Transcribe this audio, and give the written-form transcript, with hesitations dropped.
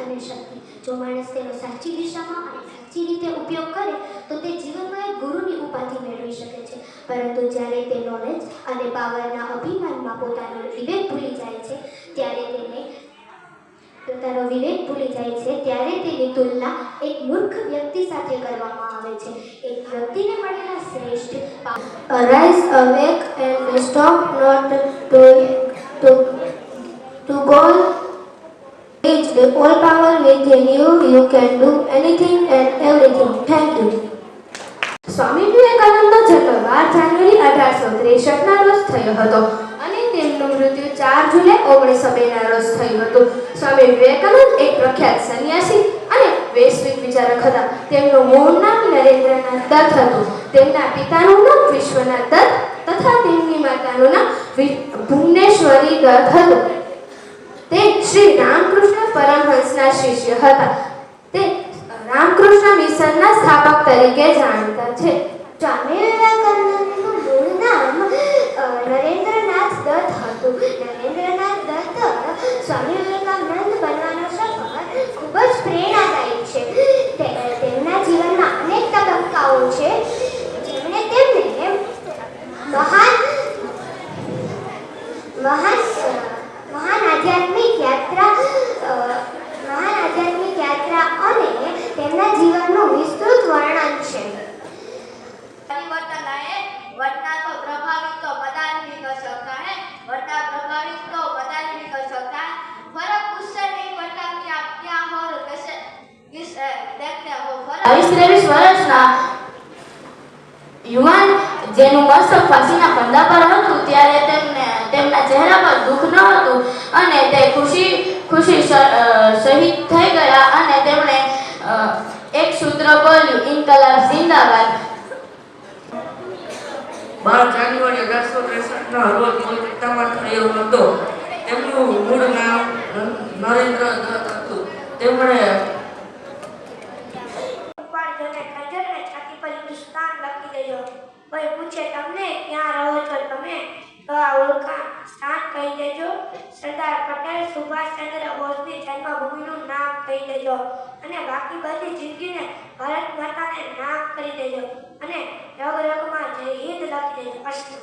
અને શક્તિ. જો માણસ તેનો સાચી દિશામાં અને સાચી રીતે ઉપયોગ કરે તો તે જીવનમાં એક ગુરુની ઉપાધિ મેળવી શકે છે. પરંતુ જ્યારે તે નોલેજ અને પાવરના અભિમાનમાં પોતાનો વિવેક ભૂલી જાય છે ત્યારે તેની તુલના એક મૂર્ખ વ્યક્તિ સાથે કરવામાં આવે છે. એક વ્યક્તિને મળેલા શ્રેષ્ઠ Arise, awake, and stop not to goal. Reach the all power within you. You can do anything and everything. Thank you. સ્વામી વિવેકાનંદનો જન્મ 12 જાન્યુઆરી 1863ના રોજ થયો હતો અને તેમનું મૃત્યુ 4 જુલાઈ 1902ના રોજ થયું હતું. સ્વામી વિવેકાનંદ એક પ્રખ્યાત સંન્યાસી અને વૈશ્વિક વિચારક હતા. તેમનું મૂળ નામ નરેન્દ્રનાથ દત્ત હતું. તેમના પિતાનું નામ વિશ્વનાથ દત્ત તથા તેમની માતાનું નામ ભુવનેશ્વરી દત્ત હતું. તે શ્રી રામકૃષ્ણ પરમહંસના શિષ્ય હતા. તે રામકૃષ્ણ મિશનના સ્થાપક તરીકે જાણીતા છે. સ્વામી વિવેકાનંદનું મૂળ નામ નરેન્દ્રનાથ દત્ત હતું. નરેન્દ્રનાથ દત્ત સ્વામી વિવેકાનંદ બનવાનો સફર ખૂબ જ પ્રેરણાદાયી છે. તેમના જીવનમાં અનેક તબક્કાઓ છે જેમણે તેમને મહાન આધ્યાત્મિક યાત્રા અને તેમના જીવનનું વિસ્તૃત વર્ણન છે. परिवर्तन आए वरना तो प्रभावित तो पता नहीं कर सकता है, वरना प्रभावित तो पता नहीं कर सकता है. फर्क उससे नहीं पड़ता कि आप क्या हो और कैसे किस देखते हो. 23 વર્ષના યુવાન જેનું મસ્તક ફાંસીના ફંદા પર હતું ત્યારે તેમના ચહેરા પર દુઃખ ન હતું અને તે ખુશી શહીદ થઈ ગયા અને તેમણે એક સૂત્ર બોલ્યું, ઇન્કલાબ જિંદાબાદ. 12 જાન્યુઆરી 1863ના રોજ કોલકાતામાં થયો હતો. તેમનું મૂળ નામ નરેન્દ્ર દત્ત હતું. તેમણે છાતી પર હિન્દુસ્તાન લખી દેજો. કોઈ પૂછે તમને ક્યાં રહો છો તમે તો આ ઓળખાણ સ્થાન કહી દેજો. સરદાર પટેલ સુભાષચંદ્ર બોઝની જન્મભૂમિનું નામ કહી દેજો અને બાકી બધી જિંદગીને ભારત માતાને નામ કરી દેજો અને રગ રગમાં જય હિન્દ લખી દેજો. અસ્તુ.